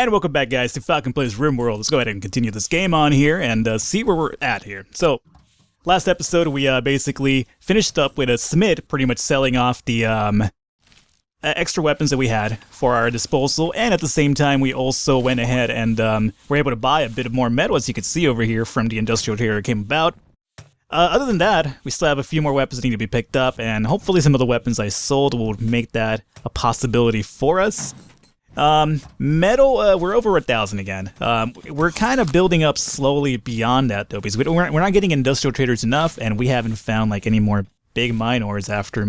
And welcome back, guys, to Falcon Plays Rimworld. Let's go ahead and continue this game on here and see where we're at here. So, last episode we basically finished up with a Smith pretty much selling off the extra weapons that we had for our disposal, and at the same time we also went ahead and were able to buy a bit of more metal, as you can see over here from the industrial trader that came about. Other than that, we still have a few more weapons that need to be picked up, and hopefully some of the weapons I sold will make that a possibility for us. Metal, we're over 1,000 again. We're kind of building up slowly beyond that, though, because we're not getting industrial traders enough, and we haven't found, like, any more big mine ores after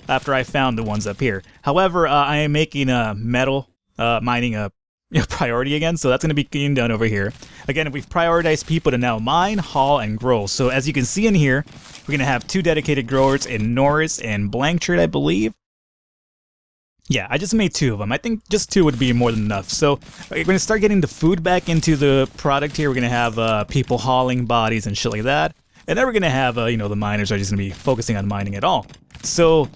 I found the ones up here. However, I am making metal mining a priority again, so that's going to be getting done over here. Again, we've prioritized people to now mine, haul, and grow. So as you can see in here, we're going to have 2 dedicated growers in Norris and Blanchard, I believe. Yeah, I just made 2 of them. I think just 2 would be more than enough. So we're going to start getting the food back into the product here. We're going to have people hauling bodies and shit like that. And then we're going to have, the miners are just going to be focusing on mining at all. So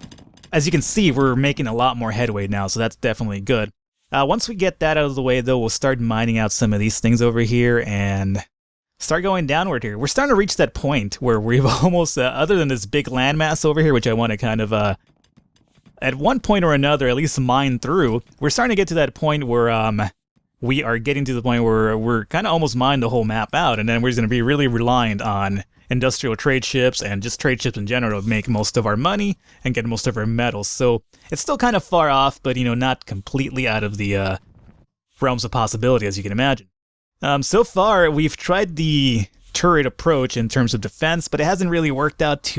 as you can see, we're making a lot more headway now, so that's definitely good. Once we get that out of the way, though, we'll start mining out some of these things over here and start going downward here. We're starting to reach that point where we've almost, other than this big landmass over here, which I want to kind of, at one point or another, at least mine through, we're starting to get to that point where we are getting to the point where we're kind of almost mined the whole map out, and then we're just going to be really reliant on industrial trade ships and just trade ships in general to make most of our money and get most of our metals. So it's still kind of far off, but not completely out of the realms of possibility, as you can imagine. So far, we've tried the turret approach in terms of defense, but it hasn't really worked out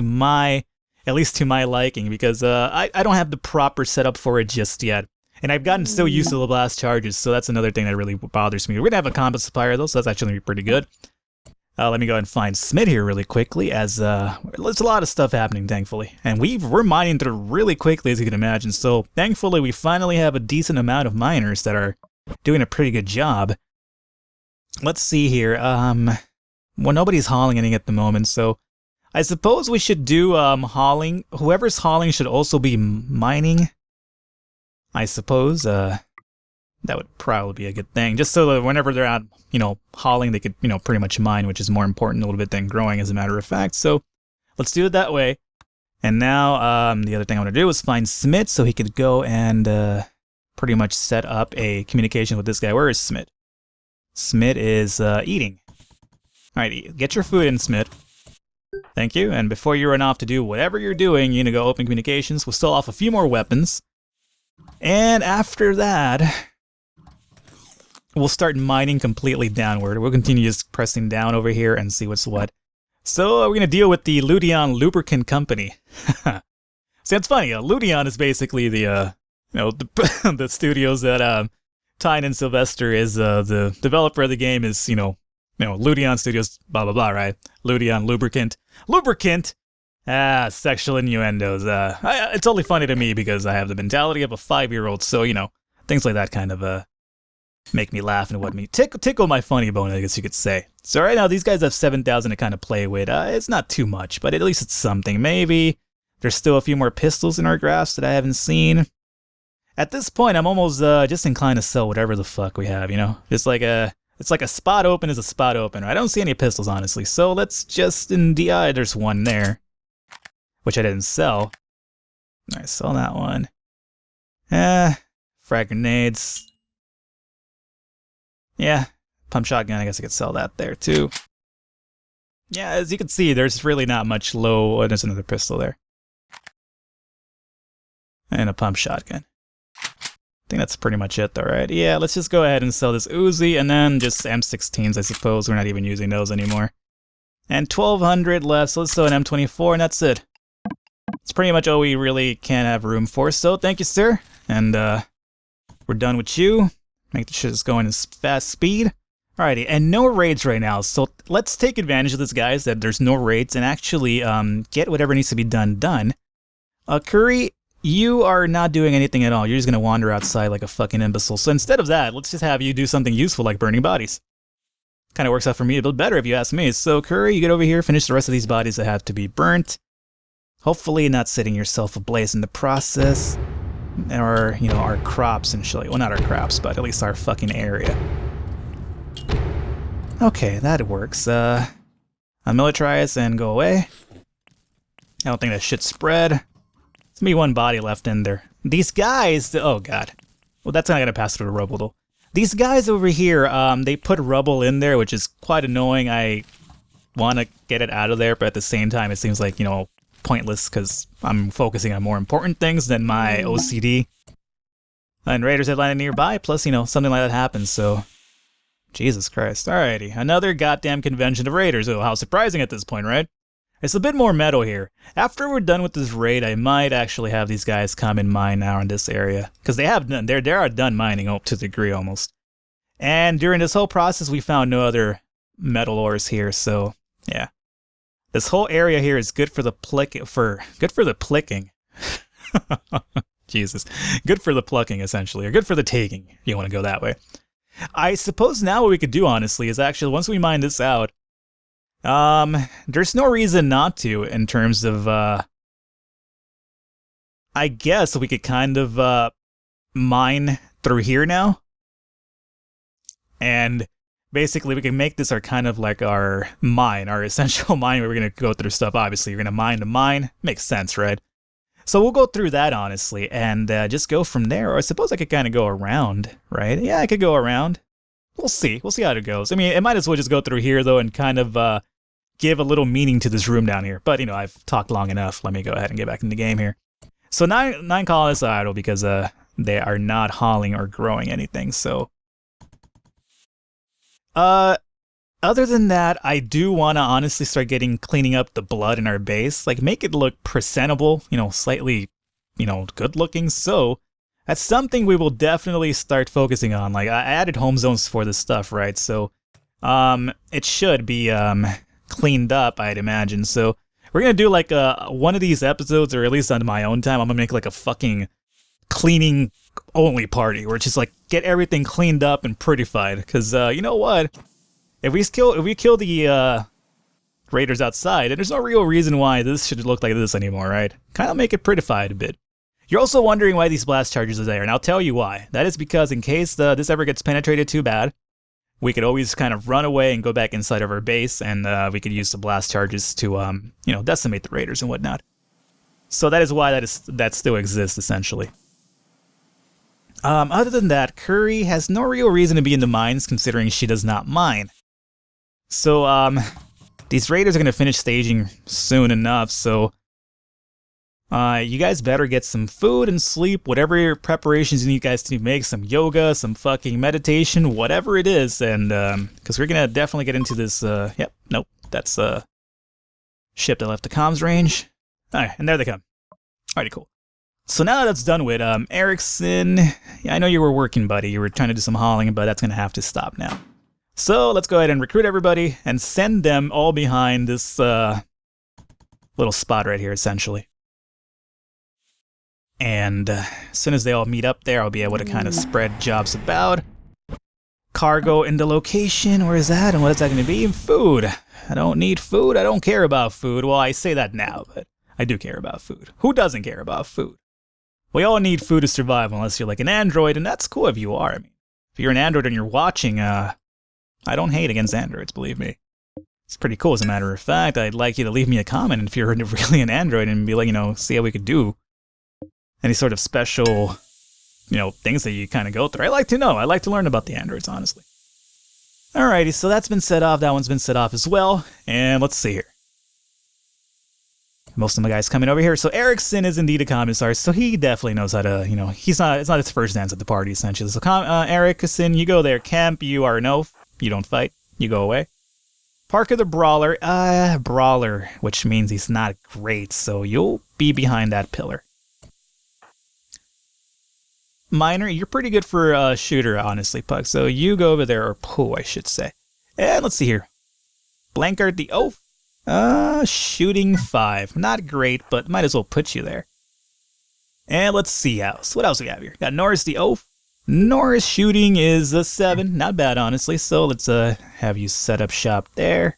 at least to my liking, because I don't have the proper setup for it just yet. And I've gotten so used to the blast charges, so that's another thing that really bothers me. We're going to have a combat supplier, though, so that's actually going to be pretty good. Let me go ahead and find Smith here really quickly, as there's a lot of stuff happening, thankfully. And we're mining through really quickly, as you can imagine, so thankfully we finally have a decent amount of miners that are doing a pretty good job. Let's see here. Well, nobody's hauling anything at the moment, so I suppose we should do hauling. Whoever's hauling should also be mining, I suppose. That would probably be a good thing, just so that whenever they're out, hauling, they could, pretty much mine, which is more important a little bit than growing, as a matter of fact. So let's do it that way. And now the other thing I want to do is find Smith so he could go and pretty much set up a communication with this guy. Where is Smith? Smith is eating. Alright, get your food in, Smith. Thank you. And before you run off to do whatever you're doing, you're going to go open communications. We'll sell off a few more weapons. And after that, we'll start mining completely downward. We'll continue just pressing down over here and see what's what. So we're going to deal with the Ludion Lubricant Company. See, it's funny. Ludion is basically the, the studios that Tynan Sylvester is the developer of the game is, Ludion Studios, blah, blah, blah, right? Ludion Lubricant. Lubricant! Sexual innuendos. It's only funny to me because I have the mentality of a 5-year-old, so, things like that kind of, make me laugh and what me tickle my funny bone, I guess you could say. So right now these guys have 7,000 to kind of play with. It's not too much, but at least it's something. Maybe there's still a few more pistols in our graphs that I haven't seen. At this point, I'm almost just inclined to sell whatever the fuck we have. Just like it's like a spot open is a spot open. I don't see any pistols, honestly. So let's just in DI. There's one there, which I didn't sell. I saw that one. Frag grenades. Yeah, pump shotgun, I guess I could sell that there too. Yeah, as you can see, there's really not much low. Oh, there's another pistol there. And a pump shotgun. I think that's pretty much it though, right? Yeah, let's just go ahead and sell this Uzi and then just M16s, I suppose. We're not even using those anymore. And 1,200 left, so let's sell an M24 and that's it. It's pretty much all we really can have room for, so thank you, sir. And we're done with you. Make the shit just going as fast speed. Alrighty, and no raids right now, so let's take advantage of this, guys, that there's no raids, and actually get whatever needs to be done. Curry, you are not doing anything at all. You're just going to wander outside like a fucking imbecile. So instead of that, let's just have you do something useful like burning bodies. Kind of works out for me a bit better if you ask me. So Curry, you get over here, finish the rest of these bodies that have to be burnt. Hopefully not setting yourself ablaze in the process. our, you know, our crops and shit. Well, not our crops, but at least our fucking area. Okay, that works. Unmilitarize and go away. I don't think that shit spread. There's gonna be one body left in there. These guys, oh god. Well, that's not gonna pass through the rubble though. These guys over here, they put rubble in there, which is quite annoying. I want to get it out of there, but at the same time, it seems like, you know, pointless because I'm focusing on more important things than my OCD. And raiders had landed nearby, plus, you know, something like that happens, so... Jesus Christ. Alrighty, another goddamn convention of raiders. Oh, how surprising at this point, right? It's a bit more metal here. After we're done with this raid, I might actually have these guys come and mine now in this area. Because they have done, they are done mining up to a degree almost. And during this whole process, we found no other metal ores here, so yeah. This whole area here is good for the plicking. Jesus. Good for the plucking, essentially. Or good for the taking, if you want to go that way. I suppose now what we could do, honestly, is actually, once we mine this out, there's no reason not to, in terms of, I guess we could kind of, mine through here now. And basically we can make this our kind of like our mine, our essential mine where we're going to go through stuff. Obviously, you're going to mine to mine. Makes sense, right? So we'll go through that, honestly, and just go from there. Or I suppose I could kind of go around, right? Yeah, I could go around. We'll see. We'll see how it goes. I mean, it might as well just go through here, though, and kind of give a little meaning to this room down here. But, you know, I've talked long enough. Let me go ahead and get back in the game here. So nine colonists are idle because they are not hauling or growing anything, so... Other than that, I do want to honestly start cleaning up the blood in our base. Like, make it look presentable, you know, slightly, you know, good looking. So, that's something we will definitely start focusing on. Like, I added home zones for this stuff, right? So, it should be, cleaned up, I'd imagine. So, we're gonna do, like, one of these episodes, or at least on my own time, I'm gonna make, like, a fucking cleaning only party, where it's just, like, get everything cleaned up and prettified. Because, you know what? If we kill the raiders outside, there's no real reason why this should look like this anymore, right? Kind of make it prettified a bit. You're also wondering why these blast charges are there, and I'll tell you why. That is because in case this ever gets penetrated too bad, we could always kind of run away and go back inside of our base, and we could use the blast charges to, you know, decimate the raiders and whatnot. So that is why that still exists, essentially. Other than that, Curry has no real reason to be in the mines, considering she does not mine. So, these raiders are going to finish staging soon enough, so you guys better get some food and sleep, whatever your preparations you need guys to make, some yoga, some fucking meditation, whatever it is, and, because we're going to definitely get into this, yep, nope, that's a ship that left the comms range. Alright, and there they come. Alrighty, cool. So now that that's done with, Erickson, yeah, I know you were working, buddy, you were trying to do some hauling, but that's going to have to stop now. So let's go ahead and recruit everybody and send them all behind this little spot right here, essentially. And as soon as they all meet up there, I'll be able to kind of spread jobs about. Cargo in the location, where is that? And what is that going to be? Food. I don't need food. I don't care about food. Well, I say that now, but I do care about food. Who doesn't care about food? We all need food to survive, unless you're like an android, and that's cool if you are. I mean, if you're an android and you're watching, I don't hate against androids, believe me. It's pretty cool, as a matter of fact. I'd like you to leave me a comment if you're really an android and be like, you know, see how we could do any sort of special, you know, things that you kind of go through. I like to know. I like to learn about the androids, honestly. Alrighty, so that's been set off. That one's been set off as well. And let's see here. Most of my guys coming over here. So Erickson is indeed a commissar, so he definitely knows how to, you know, it's not his first dance at the party, essentially. So Erickson, you go there. Camp, you are an oaf. You don't fight. You go away. Parker the Brawler. Brawler, which means he's not great, so you'll be behind that pillar. Miner, you're pretty good for a shooter, honestly, Puck. So you go over there, or Pooh, I should say. And let's see here. Blankard the Oaf. Shooting 5. Not great, but might as well put you there. And let's see else. What else we have here? Got Norris the Oaf. Norris shooting is a 7. Not bad, honestly. So let's have you set up shop there.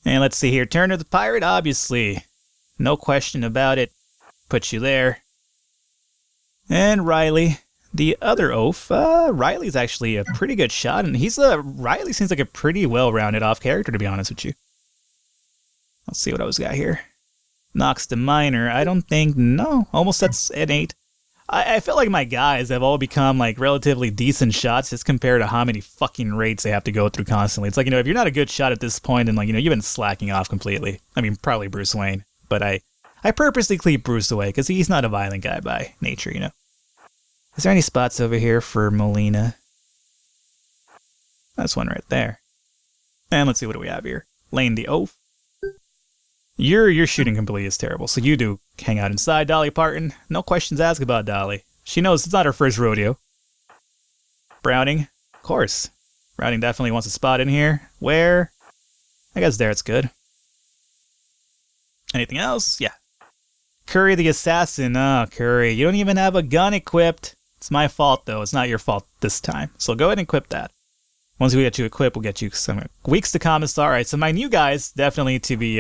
And let's see here. Turner the Pirate, obviously. No question about it. Put you there. And Riley, the other oaf. Riley's actually a pretty good shot, and Riley seems like a pretty well-rounded off character, to be honest with you. Let's see what else we got here. Nox the Miner, I don't think, no, almost that's an 8. I feel like my guys have all become like relatively decent shots just compared to how many fucking raids they have to go through constantly. It's like, if you're not a good shot at this point, and like, you've been slacking off completely. I mean, probably Bruce Wayne, but I purposely keep Bruce away because he's not a violent guy by nature, Is there any spots over here for Molina? That's one right there. And let's see, what do we have here? Lane the Oaf. Your shooting completely is terrible, so you do hang out inside, Dolly Parton. No questions asked about Dolly. She knows it's not her first rodeo. Browning, of course. Browning definitely wants a spot in here. Where? I guess there it's good. Anything else? Yeah. Curry the Assassin. Oh, Curry, you don't even have a gun equipped. It's my fault, though. It's not your fault this time. So go ahead and equip that. Once we get you equipped, we'll get you some weeks to Commissar. Alright, so my new guys definitely need to be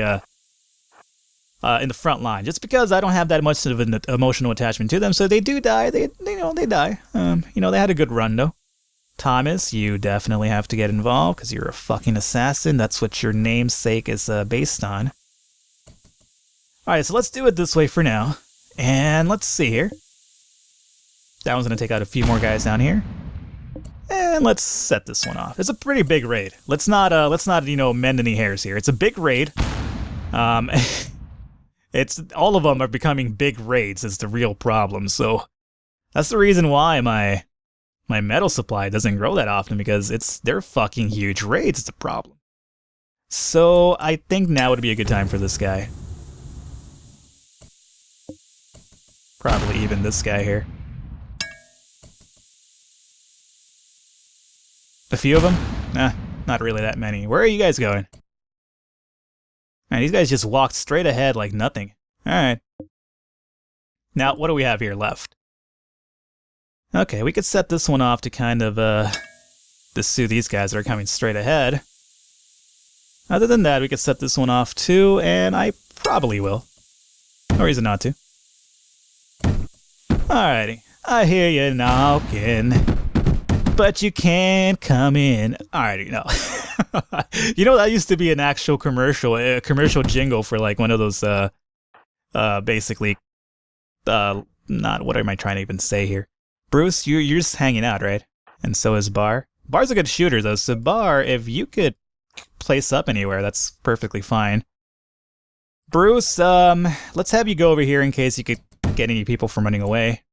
in the front line. Just because I don't have that much of an emotional attachment to them. So they do die. They die. They had a good run, though. Thomas, you definitely have to get involved because you're a fucking assassin. That's what your namesake is based on. Alright, so let's do it this way for now. And let's see here. That one's going to take out a few more guys down here. And let's set this one off. It's a pretty big raid. Let's not mend any hairs here. It's a big raid. It's all of them are becoming big raids is the real problem. So that's the reason why my metal supply doesn't grow that often, because they're fucking huge raids. It's a problem. So I think now would be a good time for this guy. Probably even this guy here. A few of them? Nah, not really that many. Where are you guys going? Man, these guys just walked straight ahead like nothing. Alright. Now, what do we have here left? Okay, we could set this one off to kind of, pursue these guys that are coming straight ahead. Other than that, we could set this one off too, and I probably will. No reason not to. Alrighty. I hear you knocking, but you can't come in. Alrighty, no. That used to be an actual commercial, a commercial jingle for like one of those, basically, not, what am I trying to even say here? Bruce, you're just hanging out, right? And so is Bar. Bar's a good shooter though, so Bar, if you could place up anywhere, that's perfectly fine. Bruce, let's have you go over here in case you could get any people from running away.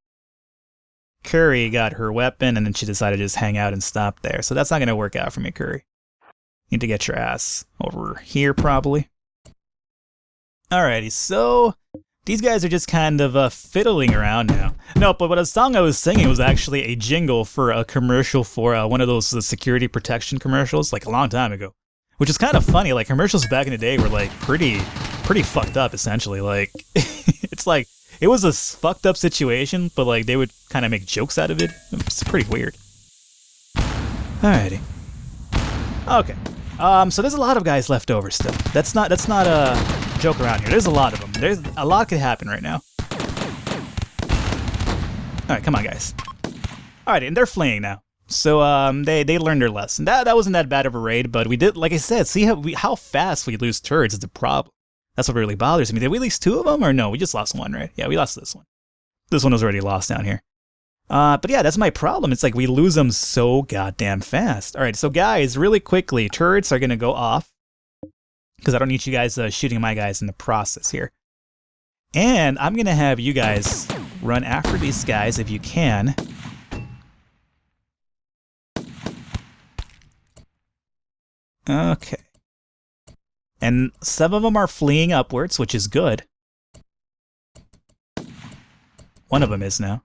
Curry got her weapon, and then she decided to just hang out and stop there. So that's not going to work out for me, Curry. Need to get your ass over here, probably. Alrighty, so these guys are just kind of fiddling around now. No, but what a song I was singing was actually a jingle for a commercial for one of those security protection commercials, like a long time ago. Which is kind of funny, like commercials back in the day were like pretty fucked up, essentially. Like, it's like, it was a fucked up situation, but like they would kind of make jokes out of it. It's pretty weird. Alrighty. Okay. So there's a lot of guys left over still. That's not a joke around here. There's a lot of them. There's a lot could happen right now. Alright, come on guys. Alright, and they're fleeing now. So they learned their lesson. That wasn't that bad of a raid, but we did, like I said, see how fast we lose turrets is the problem. That's what really bothers me. Did we lose 2 of them, or no? We just lost 1, right? Yeah, we lost this one. This one was already lost down here. But yeah, that's my problem. It's like we lose them so goddamn fast. All right, so guys, really quickly, turrets are going to go off because I don't need you guys shooting my guys in the process here. And I'm going to have you guys run after these guys if you can. Okay. And some of them are fleeing upwards, which is good. One of them is now.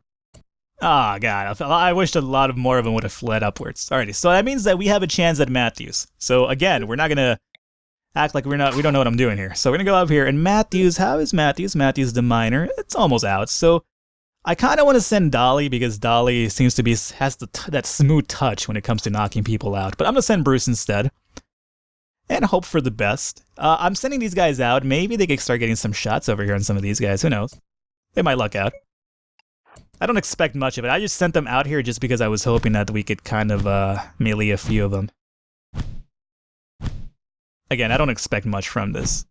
Ah, God, I wish a lot more of them would have fled upwards. Alrighty, so that means that we have a chance at Matthews. So again, we're not gonna act like we don't know what I'm doing here. So we're gonna go up here, and Matthews, how is Matthews? Matthews the Miner, it's almost out. So I kind of want to send Dolly because Dolly seems to be has that smooth touch when it comes to knocking people out. But I'm gonna send Bruce instead. And hope for the best. I'm sending these guys out. Maybe they could start getting some shots over here on some of these guys. Who knows? They might luck out. I don't expect much of it. I just sent them out here just because I was hoping that we could kind of melee a few of them. Again, I don't expect much from this.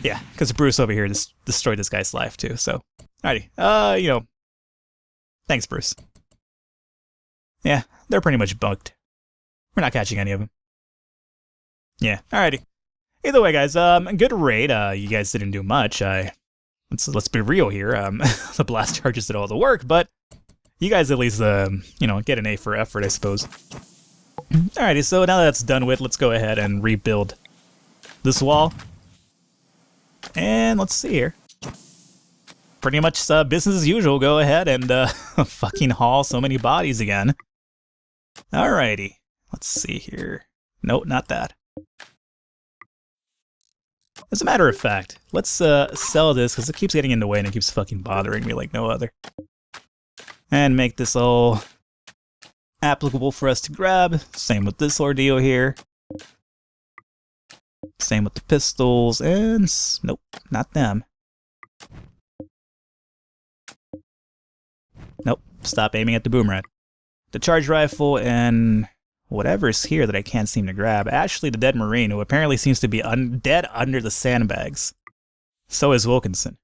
Yeah, because Bruce over here just destroyed this guy's life too, so. Alrighty, you know. Thanks, Bruce. Yeah, they're pretty much bugged. We're not catching any of them. Yeah, alrighty. Either way, guys, good raid. You guys didn't do much. Let's be real here. The blast charges did all the work, but you guys at least, you know, get an A for effort, I suppose. Alrighty, so now that that's done with, let's go ahead and rebuild this wall. And let's see here. Pretty much business as usual. Go ahead and fucking haul so many bodies again. Alrighty, let's see here. Nope, not that. As a matter of fact, let's sell this because it keeps getting in the way and it keeps fucking bothering me like no other. And make this all applicable for us to grab. Same with this ordeal here. Same with the pistols and... nope, not them. Nope, stop aiming at the boomerang. The charge rifle and... whatever's here that I can't seem to grab. Actually, the dead Marine, who apparently seems to be dead under the sandbags. So is Wilkinson.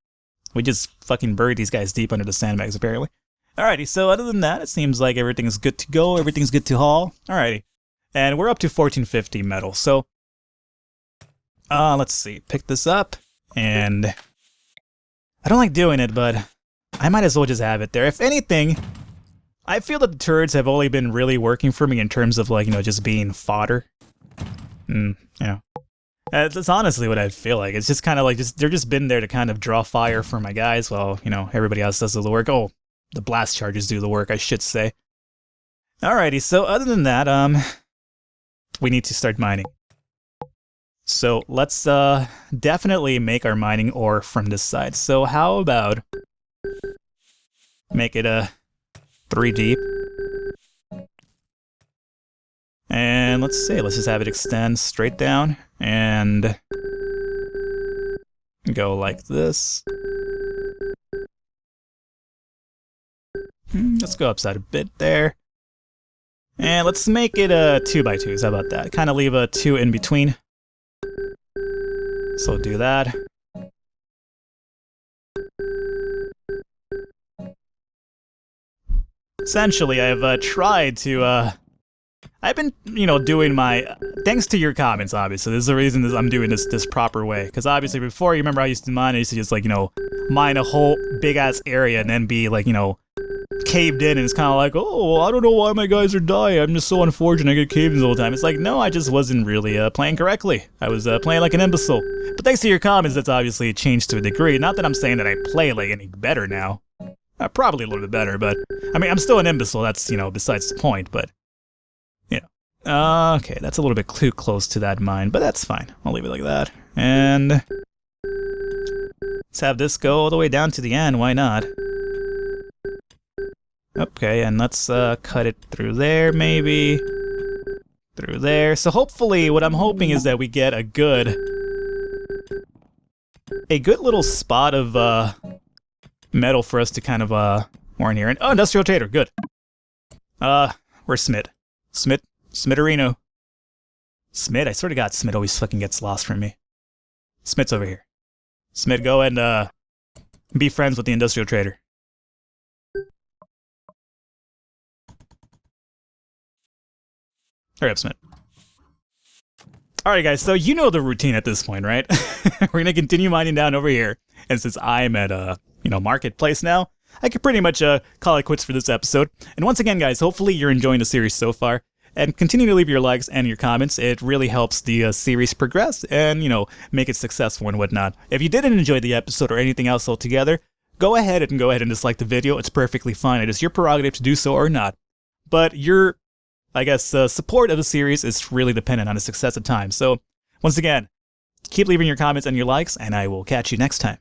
We just fucking buried these guys deep under the sandbags, apparently. Alrighty, so other than that, it seems like everything's good to go. Everything's good to haul. Alrighty. And we're up to 1450 metal, so... let's see. Pick this up, and... I don't like doing it, but... I might as well just have it there. If anything... I feel that the turrets have only been really working for me in terms of, like, you know, just being fodder. You know. That's honestly what I feel like. It's just kind of like, they're just been there to kind of draw fire for my guys while, you know, everybody else does the work. Oh, the blast charges do the work, I should say. Alrighty, so other than that, we need to start mining. So let's definitely make our mining ore from this side. So how about make it a 3 deep. And let's see, let's just have it extend straight down and go like this. Let's go upside a bit there. And let's make it a 2x2s, how about that? Kind of leave a 2 in between. So we'll do that. Essentially, I've tried to, I've been, you know, doing my, thanks to your comments, obviously, this is the reason I'm doing this proper way, because obviously before, you remember I used to mine, I used to just, like, you know, mine a whole big-ass area and then be, like, you know, caved in, and it's kind of like, oh, well, I don't know why my guys are dying, I'm just so unfortunate, I get caved in all the time. It's like, no, I just wasn't really playing correctly. I was playing like an imbecile. But thanks to your comments, that's obviously changed to a degree. Not that I'm saying that I play, like, any better now. Probably a little bit better, but, I mean, I'm still an imbecile, that's, you know, besides the point, but, you know. Okay, that's a little bit too close to that mine, but that's fine. I'll leave it like that. And let's have this go all the way down to the end, why not? Okay, and let's cut it through there, maybe. Through there. So hopefully, what I'm hoping is that we get a good little spot of, metal for us to kind of, warn here. And, oh, industrial trader, good. Where's Smith? Smitterino. Smith, I swear to God, Smith always fucking gets lost from me. Smith's over here. Smith, go and, be friends with the industrial trader. Hurry up, Smith. Alright, guys, so you know the routine at this point, right? We're gonna continue mining down over here. And since I'm at, you know, Marketplace now, I could pretty much call it quits for this episode. And once again, guys, hopefully you're enjoying the series so far. And continue to leave your likes and your comments. It really helps the series progress and, you know, make it successful and whatnot. If you didn't enjoy the episode or anything else altogether, go ahead and dislike the video. It's perfectly fine. It is your prerogative to do so or not. But your, I guess, support of the series is really dependent on the success of time. So, once again, keep leaving your comments and your likes, and I will catch you next time.